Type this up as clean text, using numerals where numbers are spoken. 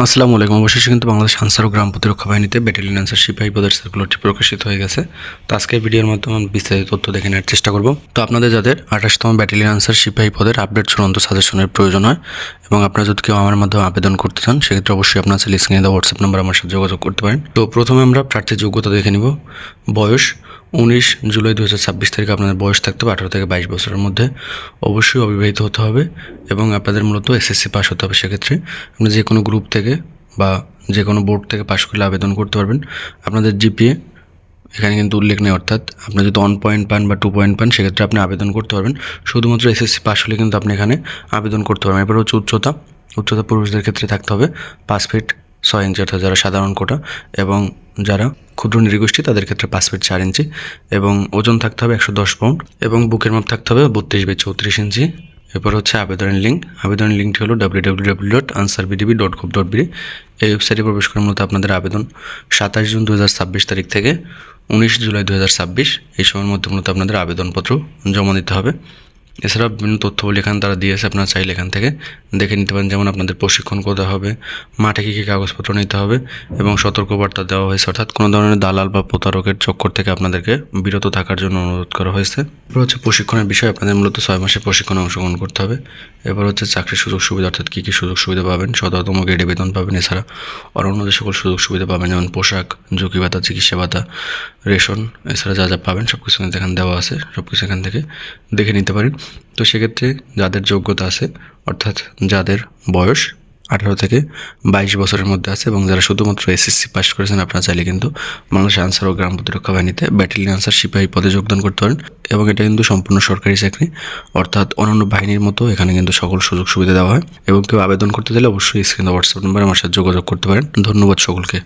আসসালামু আলাইকুম। অবশেষে কিন্তু বাংলাদেশ আনসার ও গ্রাম প্রতিরক্ষা বাহিনীতে ব্যাটালিয়ন আনসার সিপাহী পদের সার্কুলারটি প্রকাশিত হয়ে গেছে। তো আজকের ভিডিওর মাধ্যমে আমি বিস্তারিত তথ্য দেখে নেওয়ার চেষ্টা করব। তো আপনাদের যাদের 28তম ব্যাটালিয়ন আনসার সিপাহী পদের আপডেট চূড়ান্ত সাজেশনের প্রয়োজন হয় এবং আপনারা যদি কেউ আমার মাধ্যমে আবেদন করতে চান, সেক্ষেত্রে অবশ্যই আপনার স্ক্রিনে দেওয়া হোয়াটসঅ্যাপ নাম্বার আমার সাথে যোগাযোগ করতে পারেন। তো প্রথমে আমরা প্রার্থীর যোগ্যতা দেখে নিব। বয়স 19 জুলাই 2026 তারিখে আপনাদের বয়স থাকতে হবে 18 থেকে 22 বছরের মধ্যে। অবশ্যই অবিবাহিত হতে হবে এবং আপনাদের মূলত এসএসসি পাস হতে হবে। সেক্ষেত্রে আপনি যে কোনো গ্রুপ থেকে বা যে কোনো বোর্ড থেকে পাশ করলে আবেদন করতে পারবেন। আপনাদের জিপিএ এখানে কিন্তু উল্লেখ নেই, অর্থাৎ আপনি যদি 1 পয়েন্ট পান বা 2 পয়েন্ট পান, সেক্ষেত্রে আপনি আবেদন করতে পারবেন। শুধুমাত্র এসএসসি পাশ হলে কিন্তু আপনি এখানে আবেদন করতে পারবেন। এরপর হচ্ছে উচ্চতা পুরুষদের ক্ষেত্রে থাকতে হবে 5 ফিট 6 ইঞ্চি, অর্থাৎ যারা সাধারণ কোটা, এবং যারা ক্ষুদ্র নৃগোষ্ঠী তাদের ক্ষেত্রে 5 ফিট 4 ইঞ্চি, এবং ওজন থাকতে হবে 110 পাউন্ড, এবং বুকের মাপ থাকতে হবে 32/34 ইঞ্চি। এরপর হচ্ছে আবেদনের লিঙ্কটি হলো www.ansarbdb.gov.bd। এই ওয়েবসাইটে প্রবেশ করে মূলত আপনাদের আবেদন 27 জুন 2026 তারিখ থেকে 19 জুলাই 2026 এই সময়ের মধ্যে মূলত আপনাদের আবেদনপত্র জমা দিতে হবে। এছাড়াও বিভিন্ন তথ্যবলী এখানে তারা দিয়েছে, আপনারা চাইলে এখান থেকে দেখে নিতে পারেন। যেমন আপনাদের প্রশিক্ষণ কোথায় হবে, মাঠে কী কী কাগজপত্র নিতে হবে, এবং সতর্কবার্তা দেওয়া হয়েছে, অর্থাৎ কোনো ধরনের দালাল বা প্রতারকের চক্কর থেকে আপনাদেরকে বিরত থাকার জন্য অনুরোধ করা হয়েছে। এরপর হচ্ছে প্রশিক্ষণের বিষয়, আপনাদের মূলত 6 মাসের প্রশিক্ষণে অংশগ্রহণ করতে হবে। এরপর হচ্ছে চাকরির সুযোগ সুবিধা, অর্থাৎ কী কী সুযোগ সুবিধা পাবেন। 17তম গ্রেডে বেতন পাবেন, এছাড়া অন্য যে সকল সুযোগ সুবিধা পাবেন, যেমন পোশাক, ঝুঁকি ভাতা, চিকিৎসা ভাতা, রেশন, এছাড়া যা যা পাবেন সব কিছু কিন্তু এখানে দেওয়া আছে। সব কিছু এখান থেকে দেখে নিতে পারেন। তো সেক্ষেত্রে যাদের যোগ্যতা আছে, অর্থাৎ যাদের বয়স 18 থেকে 22 বছরের মধ্যে আছে এবং যারা শুধুমাত্র এসএসসি পাস করেছেন, আপনারা চাইলে কিন্তু বাংলাদেশ আনসার ও গ্রাম প্রতিরক্ষা বাহিনীতে ব্যাটালিয়ন আনসার সিপাহী পদে যোগদান করতে পারেন। এবং এটা কিন্তু সম্পূর্ণ সরকারি চাকরি, অর্থাৎ অন্যান্য বাহিনীর মতো এখানে কিন্তু সকল সুযোগ সুবিধা দেওয়া হয়। এবং কেউ আবেদন করতে চাইলে অবশ্যই স্ক্রিনে হোয়াটসঅ্যাপ নাম্বার আমার সাথে যোগাযোগ করতে পারেন। ধন্যবাদ সকলকে।